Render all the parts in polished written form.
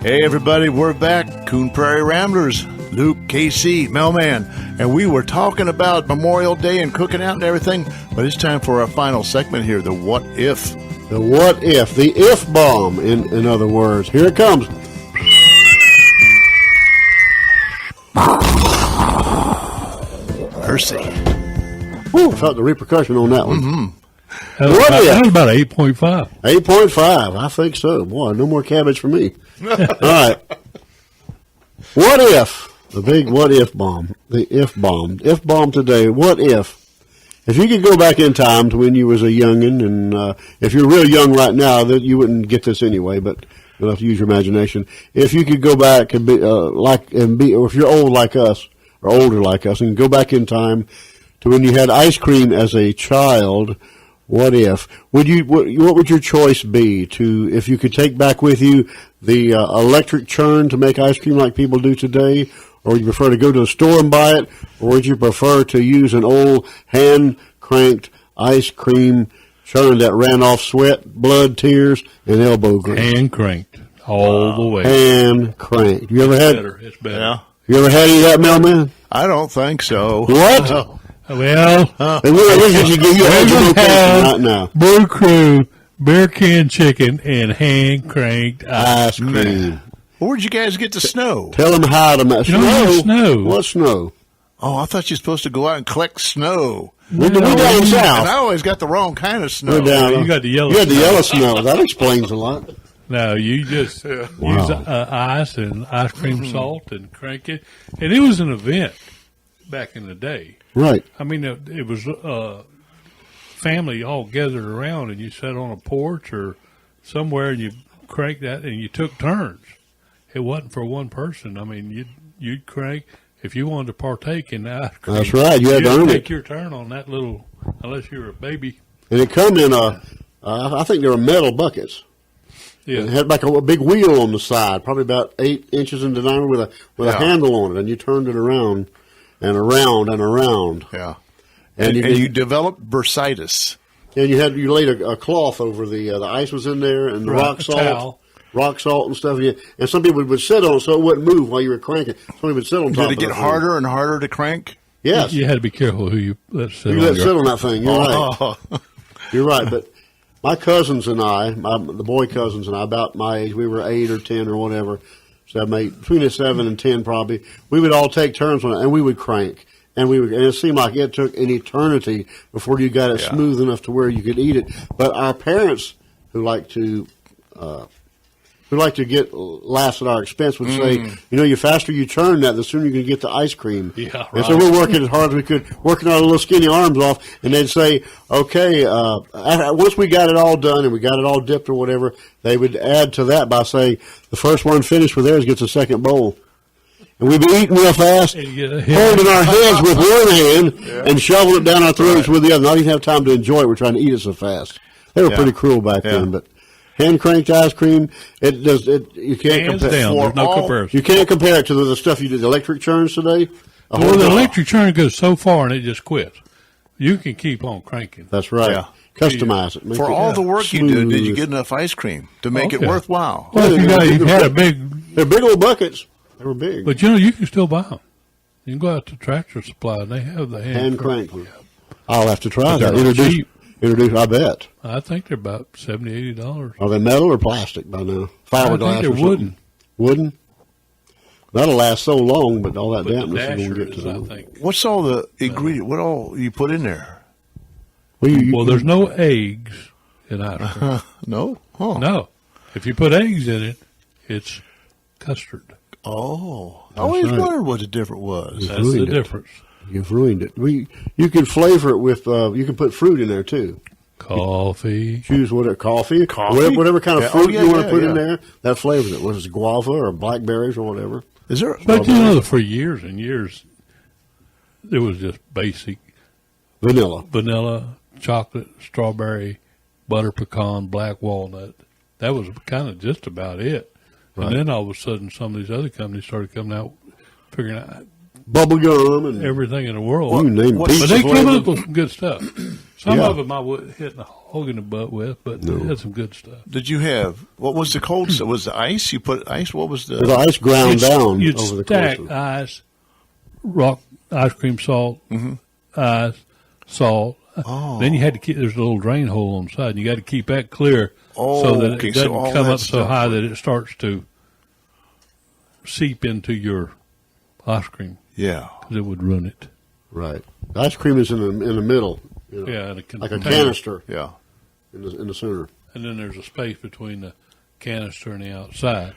Hey everybody, we're back. Coon Prairie Ramblers, Luke, KC, Mailman, and we were talking about Memorial Day and cooking out and everything, but it's time for our final segment here, the what if. The what if, the if bomb, in other words. Here it comes. Mercy. Whew, felt the repercussion on that one. Mm-hmm. That was about 8.5. 8.5, I think so. Boy, no more cabbage for me. All right. What if, the big what if bomb, the if bomb. If bomb today, what if you could go back in time to when you was a youngin', and if you're real young right now, that you wouldn't get this anyway, but you'll have to use your imagination. If you could go back and be, or if you're old like us, or older like us, and go back in time to when you had ice cream as a child, what if? What would your choice be to, if you could take back with you the electric churn to make ice cream like people do today, or would you prefer to go to the store and buy it, or would you prefer to use an old hand-cranked ice cream churn that ran off sweat, blood, tears, and elbow grease? Hand-cranked all the way. Hand-cranked. You ever had? It's better. Yeah. You ever had any of that, Mailman? I don't think so. What? Oh. Well, right now. Blue Crew, beer can chicken, and hand-cranked Ice cream. Where'd you guys get the snow? Tell them how to make snow. What snow? Oh, I thought you were supposed to go out and collect snow. We're down And south. I always got the wrong kind of snow. We're down. You got the yellow. You had the yellow snow. That explains a lot. No, you just use ice and ice cream Mm-hmm. salt and crank it. And it was an event back in the day. Right. I mean, it was family all gathered around, and you sat on a porch or somewhere, and you cranked that, and you took turns. It wasn't for one person. I mean, you'd crank if you wanted to partake in the ice cream. That's right. You had to earn take it. your turn on that little, unless you were a baby. And it come in I think they were metal buckets. Yeah. It had like a big wheel on the side, probably about 8 inches in diameter with a handle on it, and you turned it around and around and around. Yeah. And you developed bursitis. And you laid a cloth over the ice was in there, and the rock salt and stuff. And some people would sit on it so it wouldn't move while you were cranking. Somebody would sit on top of it. Did it get harder and harder to crank? Yes. You had to be careful who you let sit on. You let sit on that thing. You're right. Oh. You're right. But my cousins and I, the boy cousins and I, about my age, we were 8 or 10 or whatever, between 7 and 10 probably. We would all take turns on it, and we would crank. And it seemed like it took an eternity before you got it smooth enough to where you could eat it. But our parents, who like to get laughs at our expense, would say, the faster you churn that, the sooner you can get the ice cream. Yeah, right. And so we're working as hard as we could, working our little skinny arms off, and they'd say, okay, once we got it all done and we got it all dipped or whatever, they would add to that by saying, the first one finished with theirs gets a second bowl. And we'd be eating real fast, holding our heads with one hand and shoveling it down our throats with the other. Not even have time to enjoy it. We're trying to eat it so fast. They were pretty cruel back then, but hand cranked ice cream, you can't compare. There's no comparison. You can't compare it to the stuff you did, the electric churns today. Well, the electric churn goes so far and it just quits. You can keep on cranking. That's right. Yeah. Customize it. For all the work you did you get enough ice cream to make it worthwhile? Well, you had a big... They're big old buckets. They were big. But, you can still buy them. You can go out to Tractor Supply, and they have the hand crank. I'll have to try that. Introduce, I bet. I think they're about $70, $80. Are they metal or plastic by now? Fiberglass. I think they're wooden. Wooden? That'll last so long, but all that dampness is going to get to them. I think. What's all the ingredient? What all you put in there? Well, there's no eggs in ice cream. No? Huh. No. If you put eggs in it, it's custard. Oh. I always wondered what the difference was. That's the difference. You've ruined it. You can flavor it with, you can put fruit in there too. Coffee. Choose coffee, whatever kind of fruit you want to put in there. That flavors it. Whether it's guava or blackberries or whatever. Is there? But for years and years, it was just basic vanilla, chocolate, strawberry, butter pecan, black walnut. That was kind of just about it. Right. And then all of a sudden, some of these other companies started coming out, figuring out bubble gum and everything in the world. You name it. But they came up with some good stuff. Some of them I wouldn't hit the hog in the butt with, but they had some good stuff. Did you have, what was the cold stuff? Was the ice? You put ice? What was The ice ground down You'd over the stack course. ice, rock, ice cream salt, ice, salt. Then you had to keep, there's a little drain hole on the side, and you got to keep that clear so that it doesn't come up so high that it starts to seep into your ice cream. Yeah. Because it would ruin it. Right. The ice cream is in the middle. Yeah, like a canister. Yeah. In the center. And then there's a space between the canister and the outside.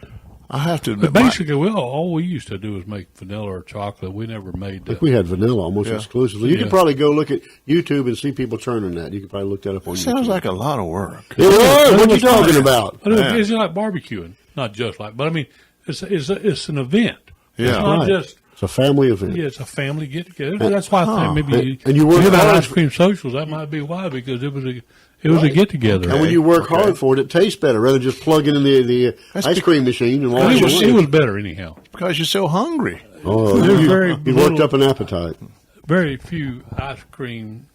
I have to admit, But basically, all we used to do was make vanilla or chocolate. We never made I think we had vanilla almost exclusively. You could probably go look at YouTube and see people turning that. You could probably look that up on YouTube. Sounds like a lot of work. It was. What are you talking about? It's like barbecuing. Not just like, but I mean, it's an event. Yeah. It's not just. It's a family event. Yeah, it's a family get together. That's why I think maybe and you work about hard ice cream socials. That might be why, because it was a get together. And when you work hard for it, it tastes better rather than just plugging in the ice cream machine and walking away. It was better anyhow. Because you're so hungry. Oh, you worked up an appetite. Very few ice cream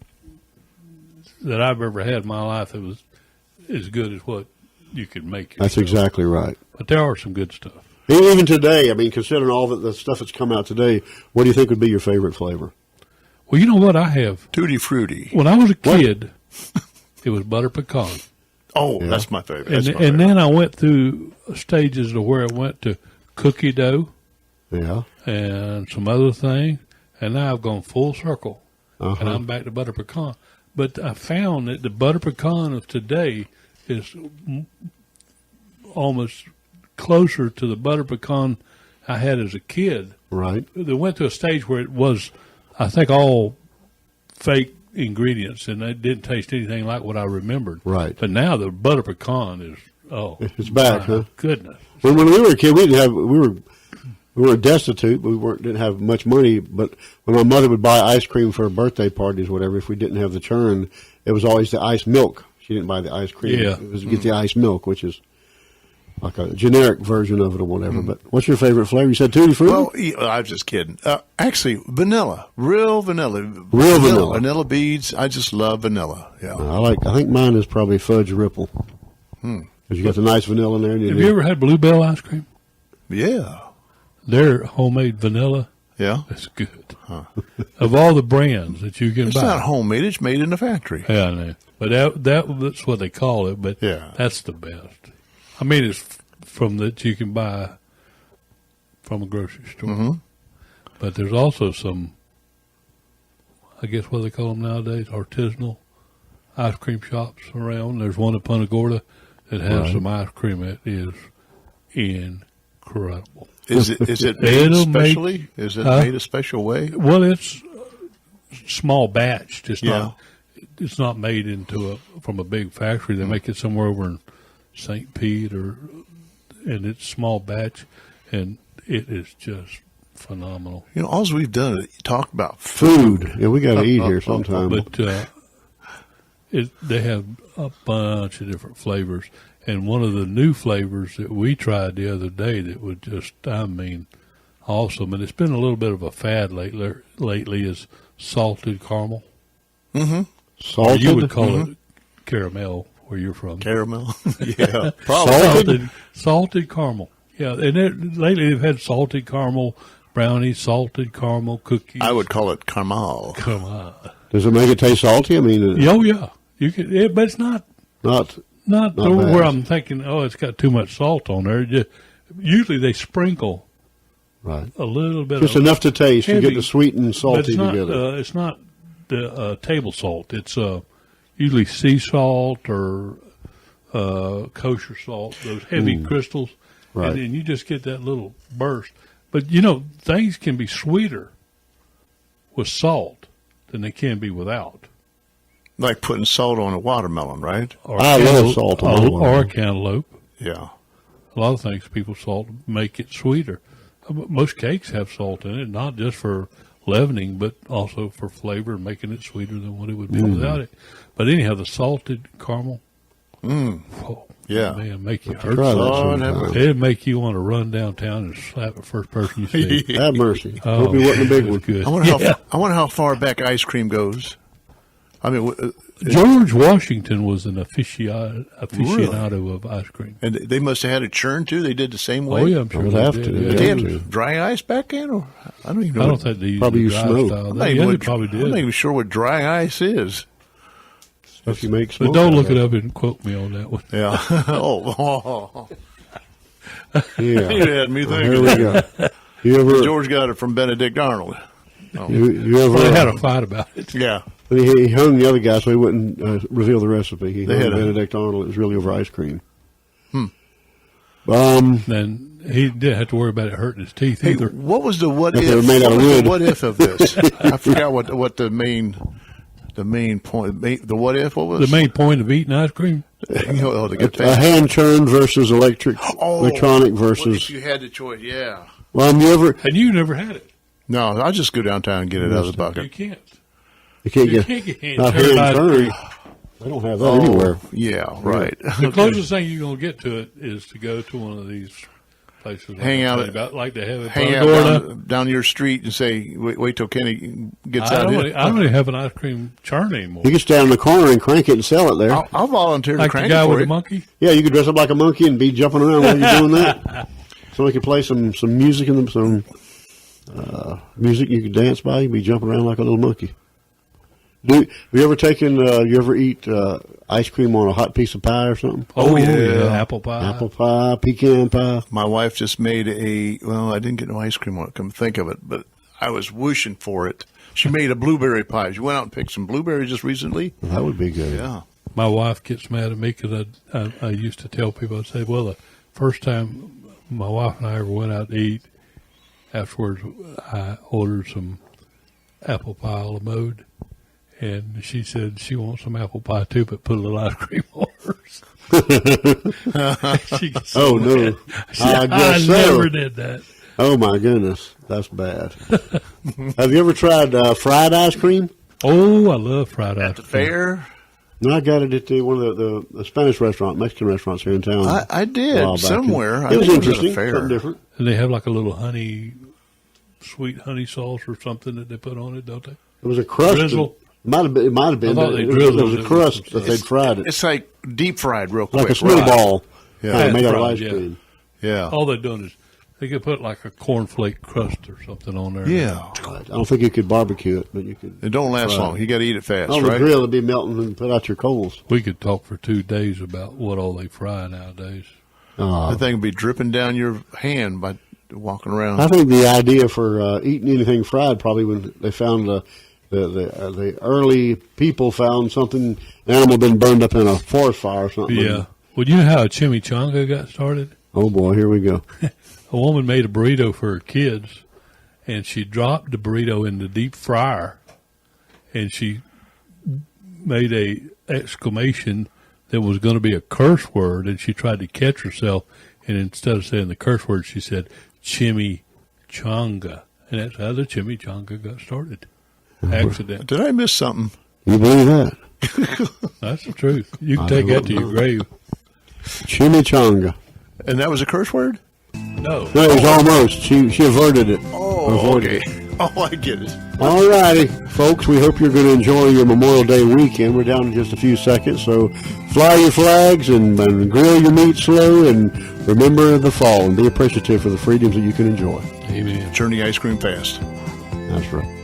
that I've ever had in my life that was as good as what you could make yourself. That's exactly right. But there are some good stuff. Even today, I mean, considering all the stuff that's come out today, what do you think would be your favorite flavor? Well, you know what I have? Tutti Frutti. When I was a kid, it was butter pecan. Oh, that's my favorite. And then I went through stages to where it went to cookie dough. Yeah. And some other things. And now I've gone full circle. And I'm back to butter pecan. But I found that the butter pecan of today is almost closer to the butter pecan I had as a kid. Right. They went to a stage where it was, I think, all fake ingredients, and it didn't taste anything like what I remembered. Right. But now the butter pecan is, it's back, huh? Goodness. When we were a kid, we were destitute. We didn't have much money, but when my mother would buy ice cream for her birthday parties, whatever, if we didn't have the churn, it was always the ice milk. She didn't buy the ice cream. Yeah. It was get the ice milk, which is like a generic version of it or whatever. But what's your favorite flavor? You said Tutti Frutti? Well, I was just kidding. Actually, vanilla. Real vanilla. Real vanilla. Vanilla beads. I just love vanilla. Yeah. I think mine is probably fudge ripple. Because you got the nice vanilla in there. Have you ever had Bluebell ice cream? Yeah. Their homemade vanilla. Yeah. It's good. Of all the brands that you can buy. It's not homemade. It's made in the factory. Yeah, I know. But that's what they call it. But that's the best. I mean, it's from that you can buy from a grocery store. But there's also some, I guess what they call them nowadays, artisanal ice cream shops around. There's one at Punta Gorda that has some ice cream that is incredible. Is it made specially? Is it made a special way? Well, it's small batch. It's not made from a big factory. They make it somewhere over in St. Pete, and it's small batch, and it is just phenomenal. You know, all we've done is talk about food. Yeah, we got to eat here sometime. But they have a bunch of different flavors, and one of the new flavors that we tried the other day that was just, awesome, and it's been a little bit of a fad lately is salted caramel. Salted? You would call it caramel. Where you're from? Caramel? Yeah. Probably. Salted caramel. Yeah, and lately they've had salted caramel brownies, salted caramel cookies. I would call it caramel. Caramel. Does it make it taste salty? I mean, oh yeah, you can, but it's not where I'm thinking. Oh, it's got too much salt on there. Usually they sprinkle a little bit, just enough to taste. You get the sweet and salty together. It's not the table salt. It's usually sea salt or kosher salt, those heavy crystals. Right. And then you just get that little burst. But, things can be sweeter with salt than they can be without. Like putting salt on a watermelon, right? I love salt on a watermelon. Or a cantaloupe. Yeah. A lot of things people salt make it sweeter. Most cakes have salt in it, not just for leavening, but also for flavor, making it sweeter than what it would be without it. But anyhow, the salted caramel, man, make you hurt. It'd make you want to run downtown and slap the first person you see. Have mercy. Hope he wasn't a big one. Good. I wonder how far back ice cream goes. I mean, George Washington was an aficionado of ice cream. and they must have had a churn too. They did the same way. Oh yeah, I'm sure Would they have did, to. yeah. They Yeah. had dry ice back then, or I don't even know. I don't think they used Probably the use dry snow. style. I'm not Yeah, even, they probably I'm not did. even sure what dry ice is. Stuff you make But smoke don't out look of. it up and quote me on that one. Yeah. oh, Yeah. you had me Here thinking. we go. You ever? George got it from Benedict Arnold. You ever? Well, they had a fight about it. Yeah. He hung the other guy so he wouldn't reveal the recipe. He They hung had a- Benedict Arnold. It was really over ice cream. And he didn't have to worry about it hurting his teeth Hey, either. what was the what If if? they were made out What of was the wood. what if of this? I forgot what the main point. The what if? What was The main point of eating ice cream? You know, to get A fast. hand churned versus electronic What versus. if you had the choice? Yeah. Well, you ever? And you never had it. No, I'll just go downtown and get it out of the You bucket. can't. You can't You get. can't get hand Not turned hand ice turned. cream. They don't have that anywhere. Yeah, right. The closest thing you're going to get to it is to go to one of these places. Like Hang I out told at- you about, like they have it. Hang out down your street and say, wait till Kenny gets I out don't, here. I don't even have an ice cream churn anymore. You can stand in the corner and crank it and sell it there. I'll volunteer to Like the crank guy it for with you. the monkey. Yeah, you could dress up like a monkey and be jumping around while you're doing that. Somebody could play some music and some music you could dance by. You'd be jumping around like a little monkey. Have you ever taken? You ever eat ice cream on a hot piece of pie or something? Oh, yeah. yeah. Apple pie. Apple pie, pecan pie. My wife just made I didn't get no ice cream on it, come to think of it, but I was wishing for it. She made a blueberry pie. She went out and picked some blueberries just recently. That would be good. Yeah. My wife gets mad at me because I used to tell people, I'd say, well, the first time my wife and I ever went out to eat, afterwards I ordered some apple pie a la mode. And she said she wants some apple pie too, but put a little ice cream on hers. She gets so Oh, no. mad. I guess so. never did that. Oh my goodness, that's bad. Have you ever tried fried ice cream? Oh, I love fried ice At the cream. fair, No, I got it at one of the Spanish Mexican restaurants here in town. I a while did back. somewhere. I It was think at a interesting, fair. something different. And they have like a little sweet honey sauce or something that they put on it, don't they? It was a crust. Drizzle. It might have been. I thought they It was drizzled a it. crust that they'd fried it. It's like deep fried real quick. Like a snowball. Yeah. Made out of Fried, ice yeah. cream. Yeah. All they're doing is they could put like a cornflake crust or something on there. Yeah. I don't think you could barbecue it, but you could. It don't last Right. long. You got to eat it fast, On the right? grill, it'd be melting and put out your coals. We could talk for 2 days about what all they fry nowadays. The thing would be dripping down your hand by walking around. I think the idea for eating anything fried probably when they found the early people found something, an animal been burned up in a forest fire or something. Yeah. Well, you know how a chimichanga got started? Oh boy, here we go. A woman made a burrito for her kids, and she dropped the burrito in the deep fryer, and she made a exclamation that was going to be a curse word, and she tried to catch herself, and instead of saying the curse word, she said chimichanga, and that's how the chimichanga got started. Accident. Did I miss something? You believe that? That's the truth. You can take that to your grave. Chimichanga. And that was a curse word? No. No, it was almost. She averted it. Oh, Avoided okay. Oh, I get it. All righty, folks. We hope you're going to enjoy your Memorial Day weekend. We're down in just a few seconds, so fly your flags and grill your meat slow, and remember the fall and be appreciative for the freedoms that you can enjoy. Amen. Journey ice cream fast. That's right.